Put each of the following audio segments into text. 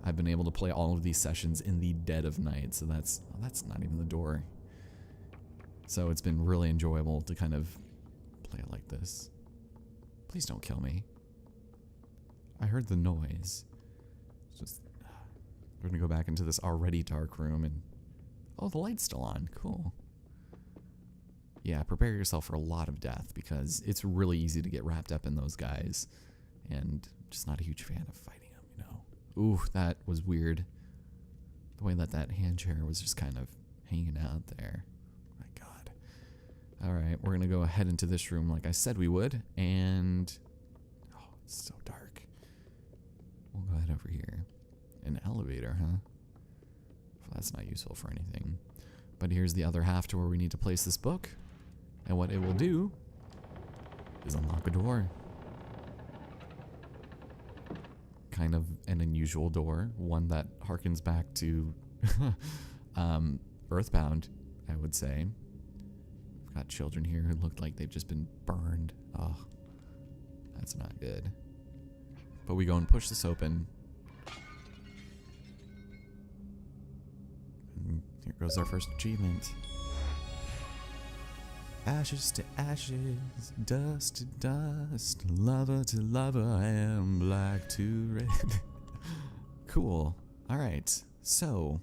I've been able to play all of these sessions in the dead of night, so that's not even the door. So it's been really enjoyable to kind of play it like this. Please don't kill me. I heard the noise. Just we're gonna go back into this already dark room and oh, the light's still on. Cool. Yeah, prepare yourself for a lot of death because it's really easy to get wrapped up in those guys, and I'm just not a huge fan of fighting them, you know. Ooh, that was weird. The way that hand chair was just kind of hanging out there. My God. All right, we're gonna go ahead into this room like I said we would, and oh, it's so dark. We'll go ahead over here. An elevator, huh? Well, that's not useful for anything. But here's the other half to where we need to place this book. And what it will do is unlock a door. Kind of an unusual door. One that harkens back to Earthbound, I would say. We've got children here who look like they've just been burned. Oh, that's not good. But we go and push this open. And here goes our first achievement. Ashes to ashes, dust to dust, lover to lover, I am black to red. Cool. Alright, so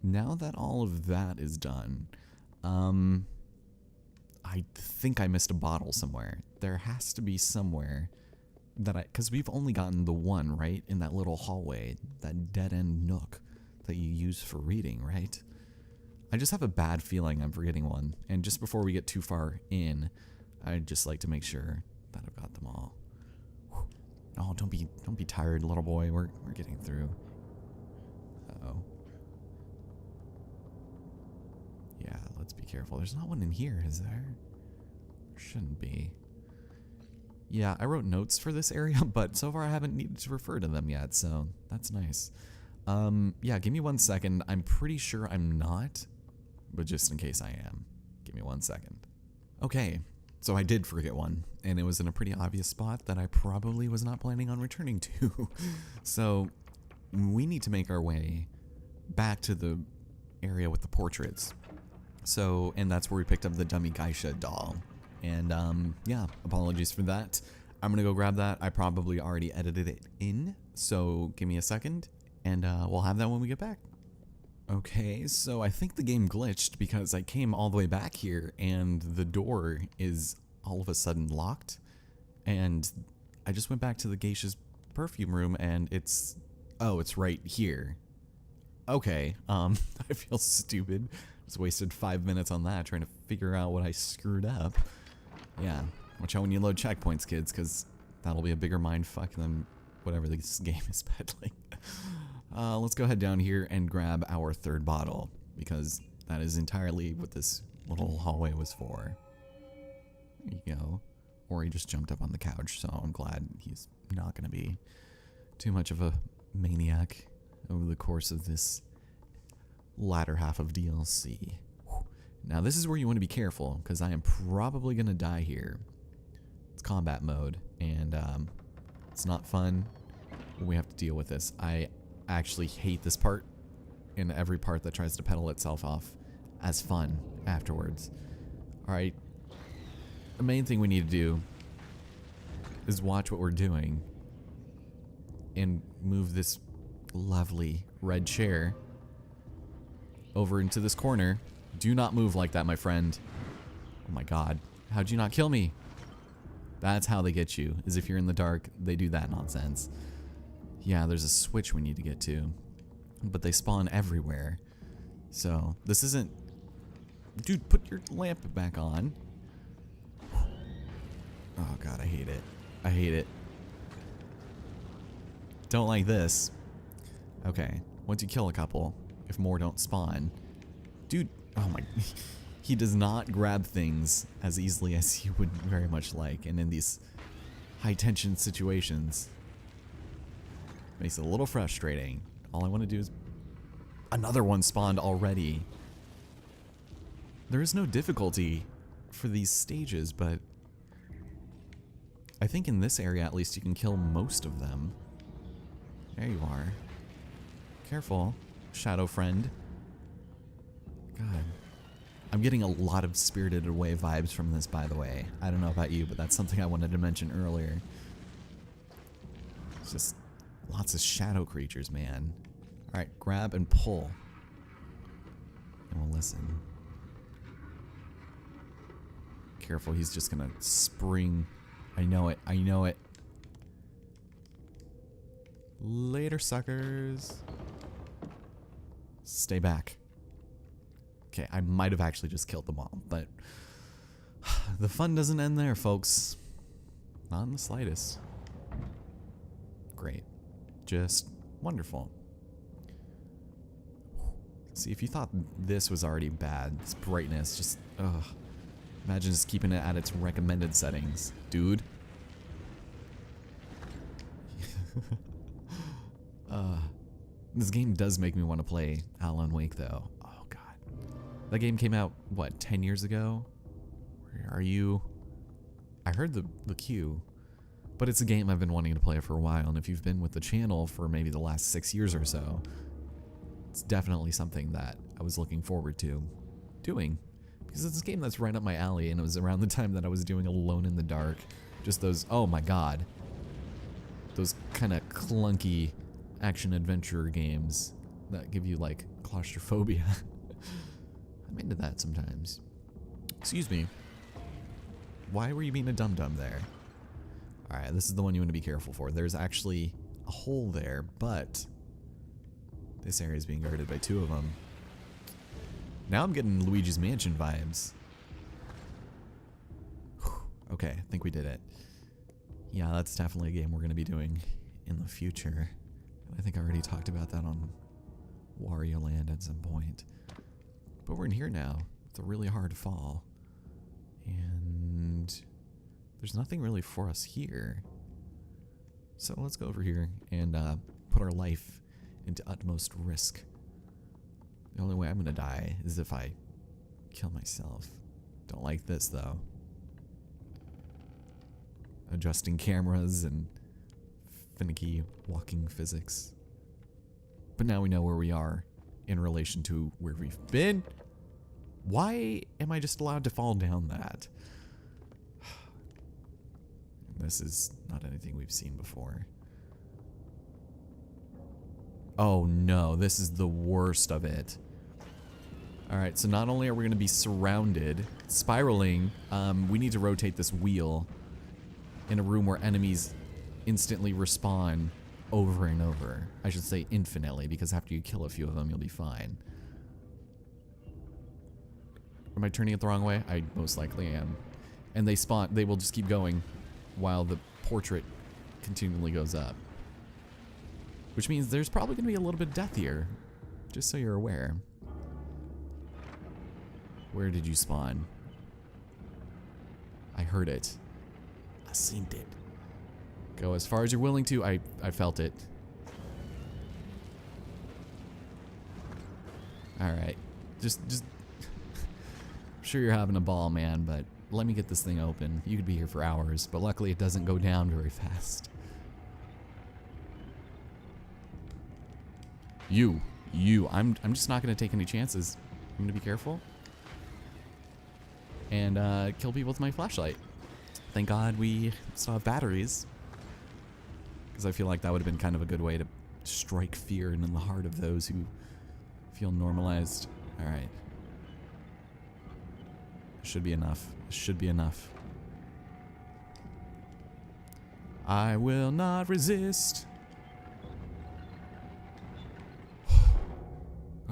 now that all of that is done, I think I missed a bottle somewhere. There has to be somewhere that because we've only gotten the one, right? In that little hallway, that dead-end nook that you use for reading, right? I just have a bad feeling I'm forgetting one. And just before we get too far in, I'd just like to make sure that I've got them all. Whew. Oh, don't be tired, little boy. We're getting through. Uh-oh. Yeah, let's be careful. There's not one in here, is there? There shouldn't be. Yeah, I wrote notes for this area, but so far I haven't needed to refer to them yet, so that's nice. Yeah, give me 1 second. I'm pretty sure I'm not, but just in case I am, give me 1 second. Okay, so I did forget one, and it was in a pretty obvious spot that I probably was not planning on returning to. So we need to make our way back to the area with the portraits. So, and that's where we picked up the dummy geisha doll. And yeah, apologies for that. I'm gonna go grab that. I probably already edited it in, so give me a second, and we'll have that when we get back. Okay, so I think the game glitched because I came all the way back here and the door is all of a sudden locked, and I just went back to the geisha's perfume room and it's right here. Okay, I feel stupid. Just wasted 5 minutes on that trying to figure out what I screwed up. Yeah, watch out when you load checkpoints, kids, because that'll be a bigger mindfuck than whatever this game is peddling. Let's go ahead down here and grab our third bottle, because that is entirely what this little hallway was for. There you go. Or he just jumped up on the couch, so I'm glad he's not going to be too much of a maniac over the course of this latter half of DLC. Now this is where you want to be careful, because I am probably going to die here. It's combat mode, and it's not fun. We have to deal with this. I actually hate this part, and every part that tries to pedal itself off as fun afterwards. Alright, the main thing we need to do is watch what we're doing and move this lovely red chair over into this corner. Do not move like that, my friend. Oh my god. How'd you not kill me? That's how they get you, is if you're in the dark, they do that nonsense. Yeah, there's a switch we need to get to, but they spawn everywhere. So, this isn't... Dude, put your lamp back on. Oh god, I hate it. I hate it. Don't like this. Okay, once you kill a couple, if more don't spawn... Dude, oh my... He does not grab things as easily as he would very much like, and in these high-tension situations, makes it a little frustrating. All I want to do is... Another one spawned already. There is no difficulty for these stages, but I think in this area at least you can kill most of them. There you are. Careful, shadow friend. God. I'm getting a lot of Spirited Away vibes from this, by the way. I don't know about you, but that's something I wanted to mention earlier. It's just lots of shadow creatures, man. Alright, grab and pull. And we'll listen. Careful, he's just gonna spring. I know it, I know it. Later, suckers. Stay back. Okay, I might have actually just killed them all, but the fun doesn't end there, folks. Not in the slightest. Great. Just wonderful. See, if you thought this was already bad, this brightness, just, ugh. Imagine just keeping it at its recommended settings, dude. This game does make me want to play Alan Wake, though. Oh, God. That game came out, what, 10 years ago? Where are you? I heard the queue, but it's a game I've been wanting to play for a while, and if you've been with the channel for maybe the last 6 years or so, it's definitely something that I was looking forward to doing. Because it's a game that's right up my alley, and it was around the time that I was doing Alone in the Dark. Just those, oh my God. Those kind of clunky action-adventure games that give you, like, claustrophobia. I'm into that sometimes. Excuse me. Why were you being a dum-dum there? Alright, this is the one you want to be careful for. There's actually a hole there, but this area is being guarded by 2 of them. Now I'm getting Luigi's Mansion vibes. Whew. Okay, I think we did it. Yeah, that's definitely a game we're going to be doing in the future. I think I already talked about that on Wario Land at some point. But we're in here now. It's a really hard fall. And there's nothing really for us here. So let's go over here and put our life into utmost risk. The only way I'm gonna die is if I kill myself. Don't like this, though. Adjusting cameras and finicky walking physics. But now we know where we are in relation to where we've been. Why am I just allowed to fall down that? This is not anything we've seen before. Oh no, this is the worst of it. Alright, so not only are we going to be surrounded, spiraling, we need to rotate this wheel in a room where enemies instantly respawn over and over. I should say infinitely, because after you kill a few of them, you'll be fine. Am I turning it the wrong way? I most likely am. And they spawn, they will just keep going while the portrait continually goes up. Which means there's probably going to be a little bit of death here, just so you're aware. Where did you spawn? I heard it. I seen it. Go as far as you're willing to. I felt it. Alright. Just I'm sure you're having a ball, man, but let me get this thing open. You could be here for hours, but luckily it doesn't go down very fast. You. I'm just not going to take any chances. I'm going to be careful. And kill people with my flashlight. Thank God we still have batteries. Because I feel like that would have been kind of a good way to strike fear in the heart of those who feel normalized. Alright. Should be enough. Should be enough. I will not resist.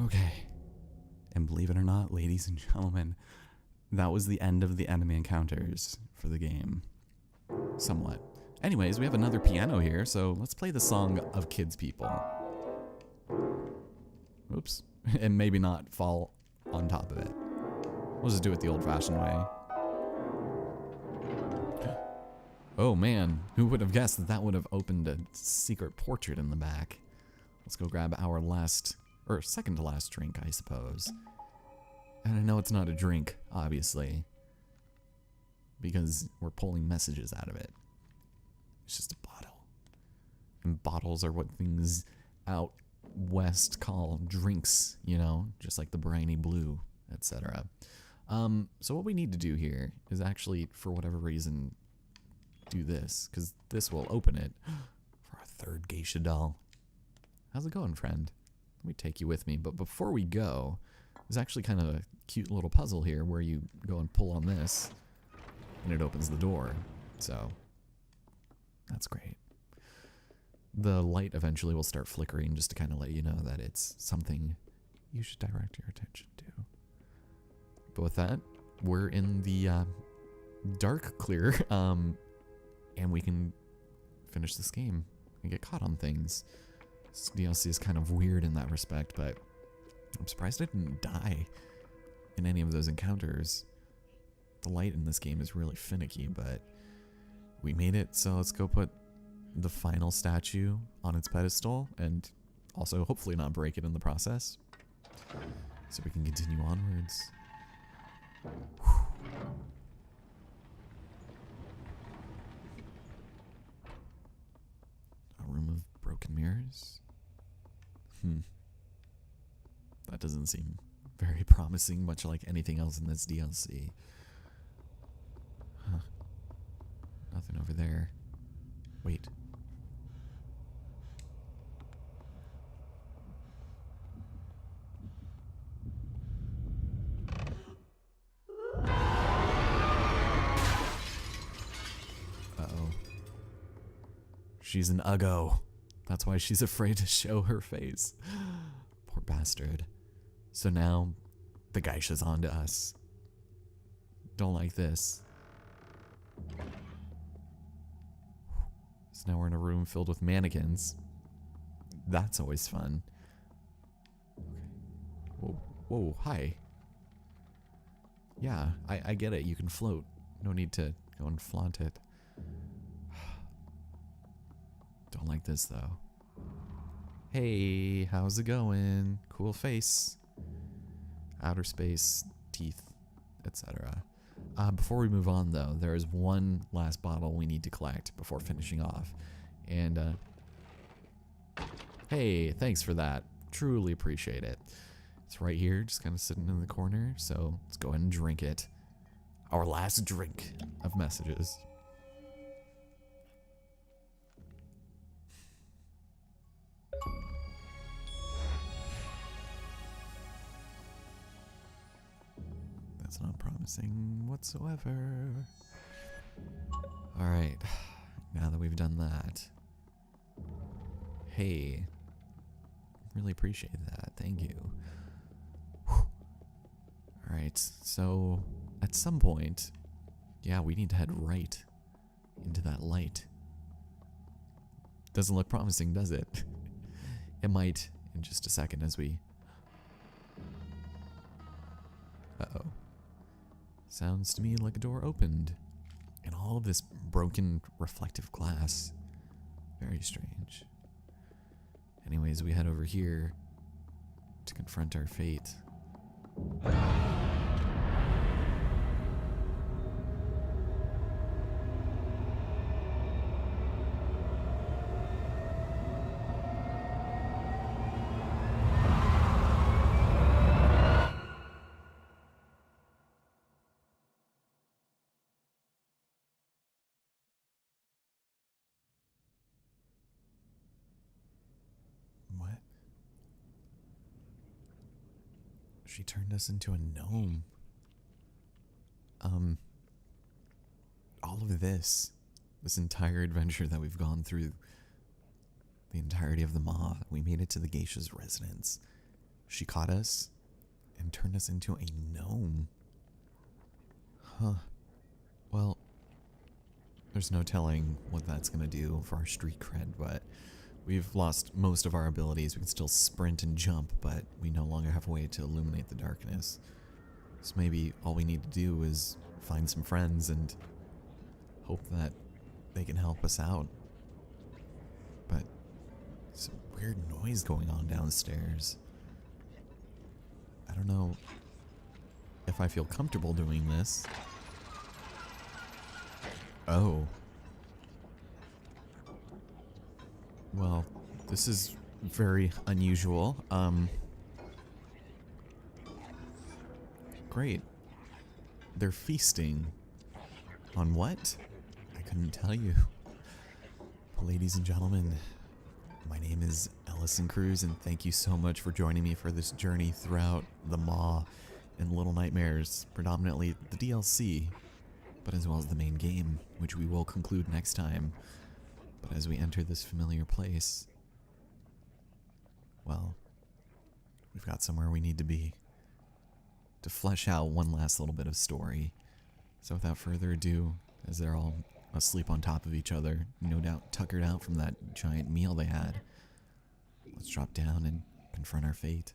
Okay. And believe it or not, ladies and gentlemen, that was the end of the enemy encounters for the game. Somewhat. Anyways, we have another piano here, so let's play the song of Kids People. Oops. And maybe not fall on top of it. We'll just do it the old-fashioned way. Oh man, who would have guessed that that would have opened a secret portrait in the back? Let's go grab our last, or second to last drink, I suppose. And I know it's not a drink, obviously, because we're pulling messages out of it. It's just a bottle. And bottles are what things out West call drinks, you know, just like the briny blue, etc. So what we need to do here is actually, for whatever reason, do this, because this will open it for our third geisha doll. How's it going, friend? Let me take you with me, but before we go, there's actually kind of a cute little puzzle here where you go and pull on this, and it opens the door. So, that's great. The light eventually will start flickering just to kind of let you know that it's something you should direct your attention to. But with that, we're in the dark clear, and we can finish this game and get caught on things. This DLC is kind of weird in that respect, but I'm surprised I didn't die in any of those encounters. The light in this game is really finicky, but we made it, so let's go put the final statue on its pedestal and also hopefully not break it in the process so we can continue onwards. A room of broken mirrors? That doesn't seem very promising, much like anything else in this DLC. Huh. Nothing over there. Wait. Uh-oh. She's an uggo. That's why she's afraid to show her face. Poor bastard. So now, the geisha's on to us. Don't like this. So now we're in a room filled with mannequins. That's always fun. Okay. Whoa, hi. Yeah, I get it. You can float. No need to go and flaunt it. Don't like this, though. Hey, how's it going? Cool face. Outer space, teeth, etc. Before we move on, though, there is one last bottle we need to collect before finishing off. And, hey, thanks for that. Truly appreciate it. It's right here, just kind of sitting in the corner, so let's go ahead and drink it. Our last drink of messages. That's not promising whatsoever. Alright, now that we've done that. Hey, really appreciate that, thank you. Alright, so at some point, yeah, we need to head right into that light. Doesn't look promising, does it? It might in just a second as we... Uh-oh. Sounds to me like a door opened. And all of this broken reflective glass. Very strange. Anyways, we head over here to confront our fate. What? She turned us into a gnome. All of this entire adventure that we've gone through, the entirety of the maw, we made it to the geisha's residence. She caught us and turned us into a gnome. Huh. Well, there's no telling what that's gonna do for our street cred, but we've lost most of our abilities. We can still sprint and jump, but we no longer have a way to illuminate the darkness. So maybe all we need to do is find some friends and hope that they can help us out. But some weird noise going on downstairs. I don't know if I feel comfortable doing this. Oh. Well, this is very unusual. Great. They're feasting. On what? I couldn't tell you. Ladies and gentlemen, my name is Ellison Cruz, and thank you so much for joining me for this journey throughout the Maw and Little Nightmares, predominantly the DLC, but as well as the main game, which we will conclude next time. But as we enter this familiar place, well, we've got somewhere we need to be to flesh out one last little bit of story. So without further ado, as they're all asleep on top of each other, no doubt tuckered out from that giant meal they had, let's drop down and confront our fate.